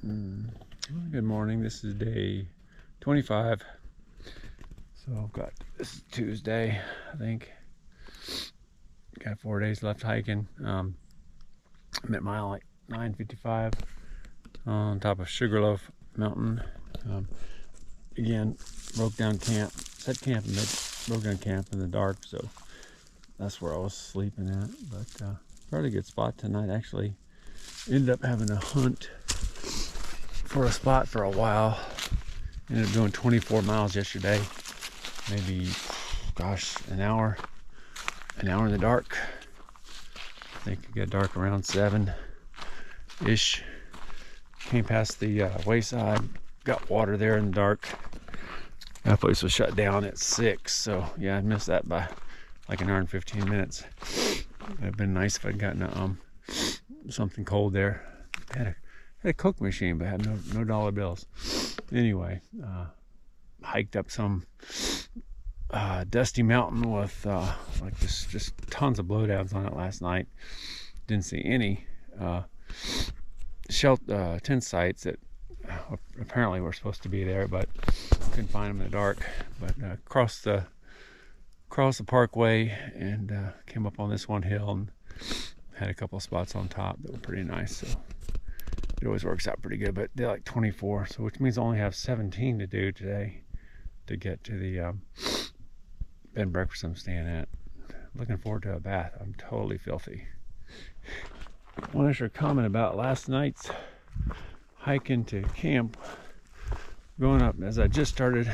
Good morning. This is day 25. So I've got, this is Tuesday, I think. Got 4 days left hiking. I'm at mile like 9:55 on top of Sugarloaf Mountain. Again, broke down camp, set camp, and broke down camp in the dark, so that's where I was sleeping at. But fairly good spot tonight. Actually, ended up having a hunt for a spot for a while. Ended up doing 24 miles yesterday. Maybe, gosh, an hour in the dark. I think it got dark around 7-ish. Came past the wayside, got water there in the dark. That place was shut down at 6, so yeah, I missed that by like an hour and 15 minutes. It'd been nice if I'd gotten something cold there. Had a Coke machine, but had no dollar bills. Anyway, hiked up some dusty mountain with like just tons of blowdowns on it last night. Didn't see any tent sites that apparently were supposed to be there, but couldn't find them in the dark. But crossed the parkway and came up on this one hill and had a couple of spots on top that were pretty nice. So it always works out pretty good. But they're like 24, so which means I only have 17 to do today to get to the bed and breakfast I'm staying at. Looking forward to a bath. I'm totally filthy. One extra comment about last night's hike into camp. Going up, as I just started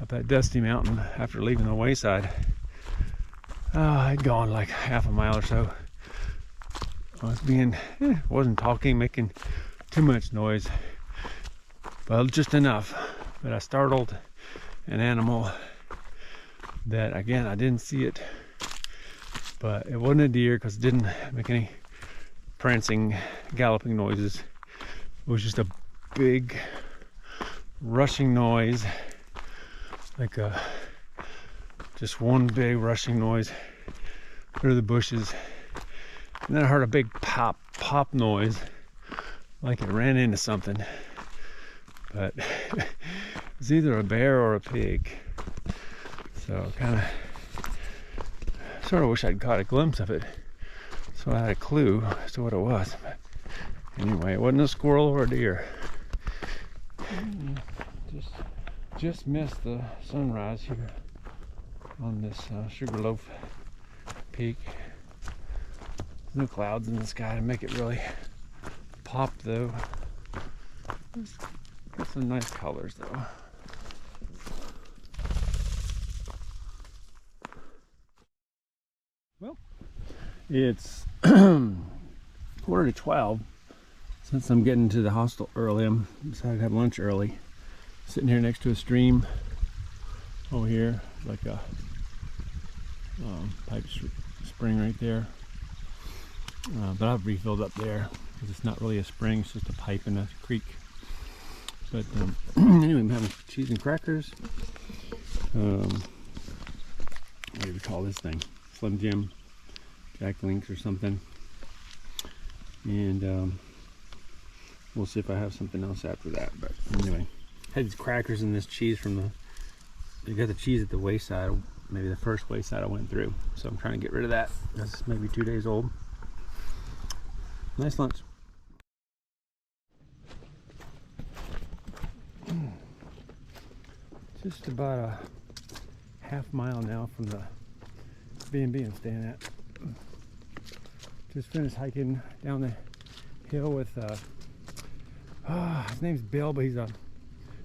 up that dusty mountain after leaving the wayside. I'd gone like half a mile or so. I was wasn't talking, making too much noise, but just enough. But I startled an animal that, again, I didn't see it, but it wasn't a deer because it didn't make any prancing, galloping noises. It was just a big rushing noise, like just one big rushing noise through the bushes. And then I heard a big pop noise, like it ran into something. But it was either a bear or a pig. So sort of wish I'd caught a glimpse of it, so I had a clue as to what it was. But anyway, it wasn't a squirrel or a deer. Just missed the sunrise here on this Sugarloaf Peak. No clouds in the sky to make it really pop, though. Got some nice colors, though. Well, it's 11:45. Since I'm getting to the hostel early, I'm decided to have lunch early. Sitting here next to a stream over here, like a pipe spring right there. But I've refilled up there because it's not really a spring, it's just a pipe in a creek. But anyway, I'm having cheese and crackers. What do we call this thing? Slim Jim, Jack Links or something. And we'll see if I have something else after that. But anyway, had these crackers and this cheese from they got the cheese at the wayside, maybe the first wayside I went through. So I'm trying to get rid of that. That's maybe 2 days old. Nice lunch. Just about a half mile now from the B&B I'm staying at. Just finished hiking down the hill with his name's Bill, but he's a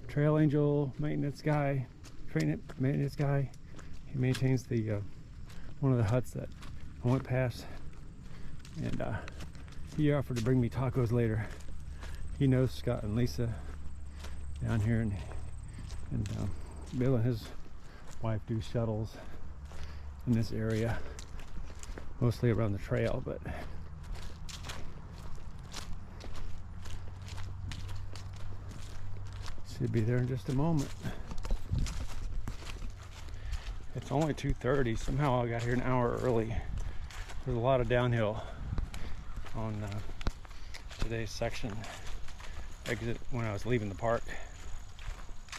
trail angel maintenance guy, maintenance guy. He maintains the one of the huts that I went past, and he offered to bring me tacos later. He knows Scott and Lisa down here, and Bill and his wife do shuttles in this area, mostly around the trail, but should be there in just a moment. It's only 2:30. Somehow I got here an hour early. There's a lot of downhill on today's section. exit when I was leaving the park,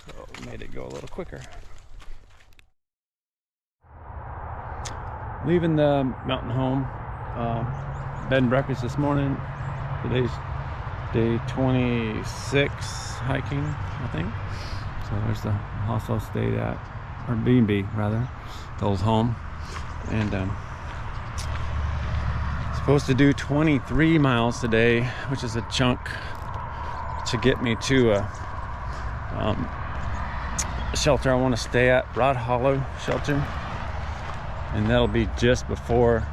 so it made it go a little quicker. Leaving the mountain home, bed and breakfast this morning. Today's day 26 hiking, I think. So there's the hostel I stayed at, or B&B rather, the old home. And supposed to do 23 miles today, which is a chunk to get me to a shelter I want to stay at, Rod Hollow Shelter. And that'll be just before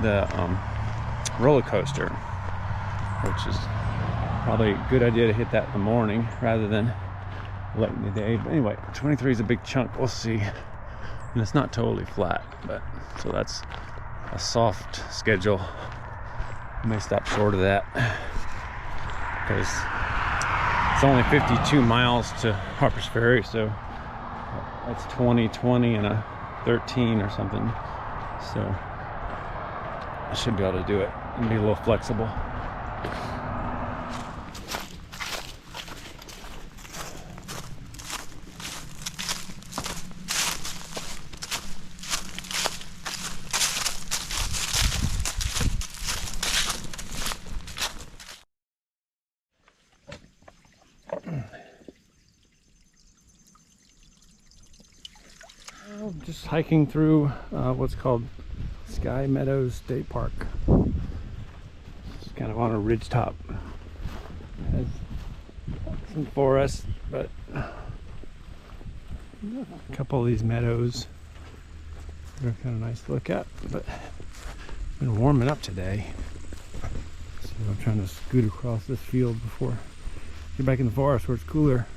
the roller coaster, which is probably a good idea to hit that in the morning rather than late in the day. But anyway, 23 is a big chunk. We'll see. And it's not totally flat, but so that's a soft schedule. I may stop short of that because it's only 52 miles to Harpers Ferry, so that's 20 and a 13 or something. So I should be able to do it and be a little flexible. Just hiking through what's called Sky Meadows State Park. It's kind of on a ridge top. Has some forest, but a couple of these meadows are kind of nice to look at. But it's been warming up today, so I'm trying to scoot across this field before I get back in the forest where it's cooler.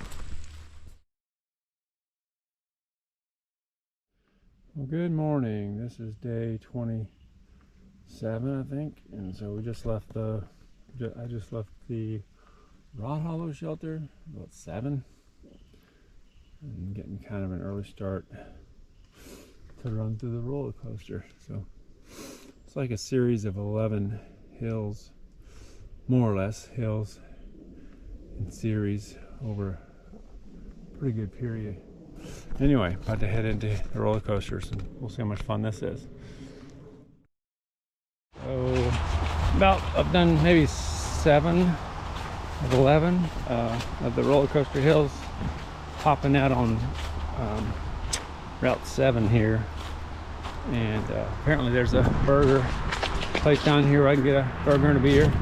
Well, good morning. This is day 27, I think, and so we just left I just left the Rod Hollow shelter about 7, and getting kind of an early start to run through the roller coaster. So it's like a series of 11 hills, more or less hills in series over a pretty good period. Anyway, about to head into the roller coasters and we'll see how much fun this is. So I've done maybe 7 of 11 of the roller coaster hills, popping out on Route 7 here. And apparently there's a burger place down here where I can get a burger and a beer.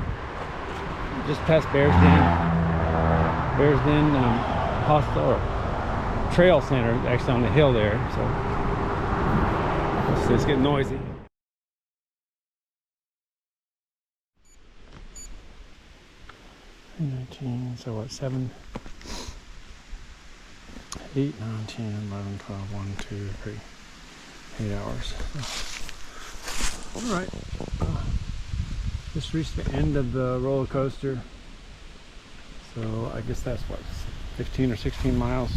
Just past Bears Den Hostel or Trail Center, actually on the hill there. So it's getting noisy. So what, 7, 8, 9, 10, 11, 12, 1, 2, 3, 8 hours. So, all right. Just reached the end of the roller coaster. So I guess that's what, 15 or 16 miles.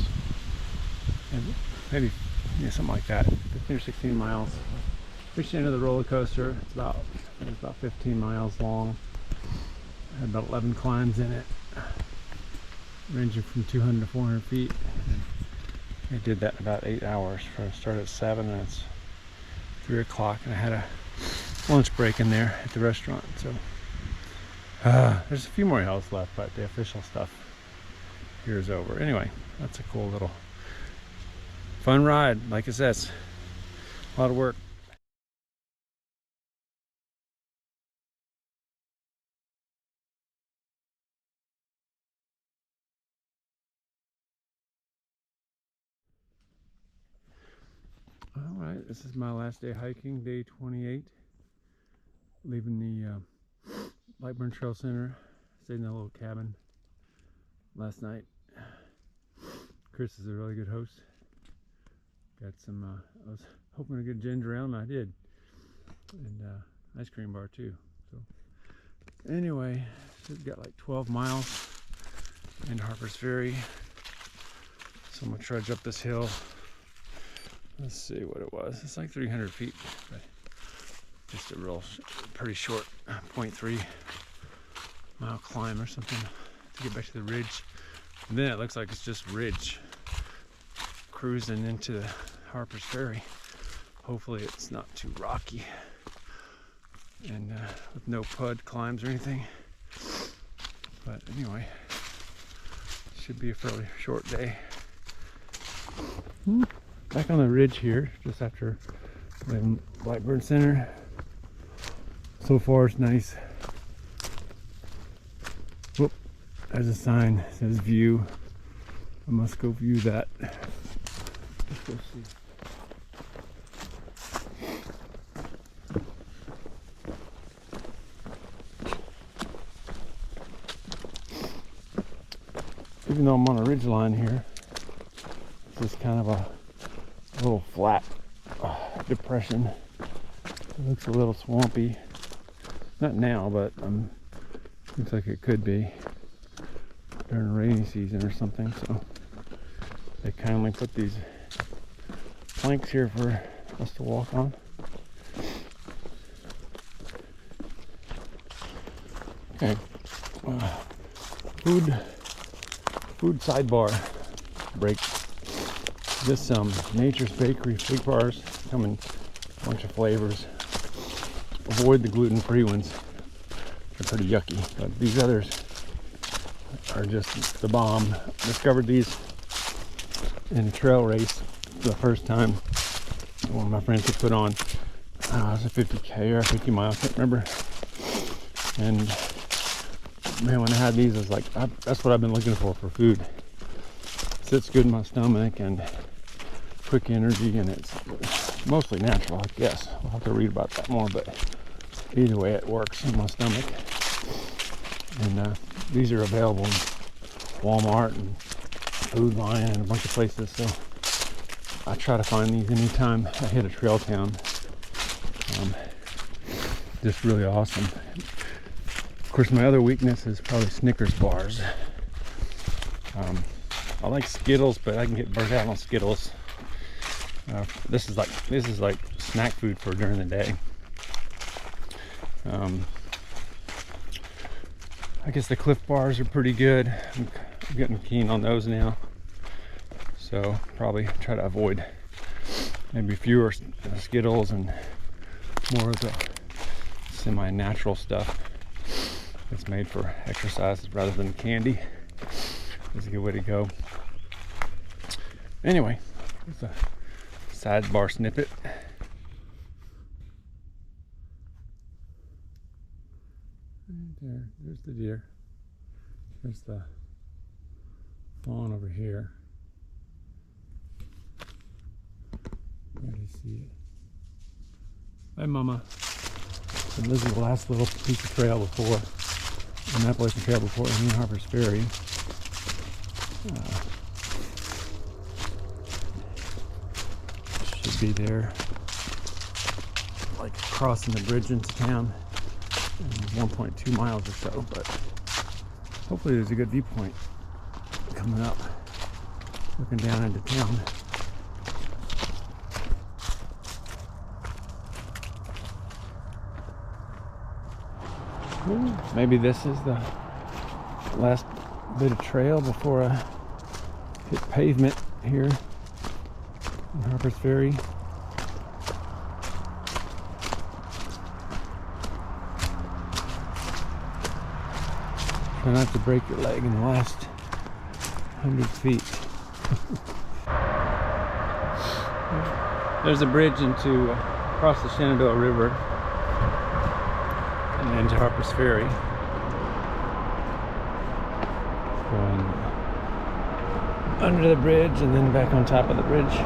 And maybe, yeah, something like that. 15 or 16 miles. Reached the end of the roller coaster. It's about 15 miles long. Had about 11 climbs in it, ranging from 200 to 400 feet. I did that in about 8 hours. I started at 7 and it's 3 o'clock, and I had a lunch break in there at the restaurant. So there's a few more hills left, but the official stuff here is over. Anyway, that's a cool little fun ride. Like I said, it's a lot of work. All right, this is my last day hiking, day 28. Leaving the Lightburn Trail Center. Stayed in a little cabin last night. Chris is a really good host. Got some, I was hoping to get ginger ale, and I did. And ice cream bar too. So anyway, so we've got like 12 miles into Harpers Ferry. So I'm gonna trudge up this hill. Let's see what it was. It's like 300 feet, but just a real pretty short 0.3 mile climb or something. to get back to the ridge. And then it looks like it's just ridge cruising into Harpers Ferry. Hopefully it's not too rocky and with no pud climbs or anything. But anyway, should be a fairly short day. Back on the ridge here, just after the Blackbird Center. So far it's nice. Whoop, there's a sign that says view. I must go view that. Let's go see. Even though I'm on a ridge line here, it's just kind of a little flat depression. It looks a little swampy. Not now, but looks like it could be during rainy season or something. So they kindly put these planks here for us to walk on. Okay, food sidebar break. This Nature's Bakery fig bars come in a bunch of flavors. Avoid the gluten-free ones. They're pretty yucky, but these others are just the bomb. Discovered these in a trail race for the first time. One of my friends had put on, it was a 50K or a 50 mile, I can't remember. And man, when I had these, I was like, that's what I've been looking for food. It sits good in my stomach and quick energy, and it's mostly natural, I guess. I'll have to read about that more, but either way it works in my stomach. And these are available in Walmart and Food Lion and a bunch of places, so I try to find these anytime I hit a trail town. Just really awesome. Of course, my other weakness is probably Snickers bars. I like Skittles, but I can get burnt out on Skittles. This is like snack food for during the day. I guess the Cliff bars are pretty good. I'm getting keen on those now, so probably try to avoid maybe fewer Skittles and more of the semi-natural stuff that's made for exercise rather than candy. It's a good way to go. Anyway, it's a sidebar snippet. There's the deer. There's the fawn over here. Where do you see it? Hi, Mama. And this is the last little piece of trail before, an Appalachian trail before in Harpers Ferry. Should be there, like crossing the bridge into town. 1.2 miles or so, but hopefully there's a good viewpoint coming up, looking down into town. Ooh, maybe this is the last bit of trail before I hit pavement here in Harpers Ferry. Try not to break your leg in the last 100 feet. There's a bridge across the Shenandoah River and into Harpers Ferry. Going under the bridge and then back on top of the bridge.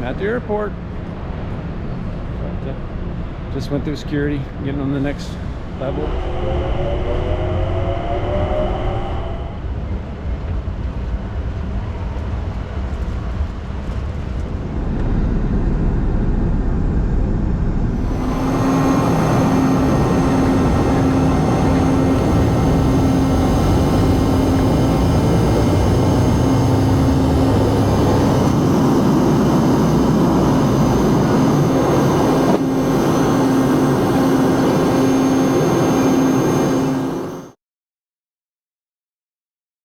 At the airport. Just went through security, getting on the next level.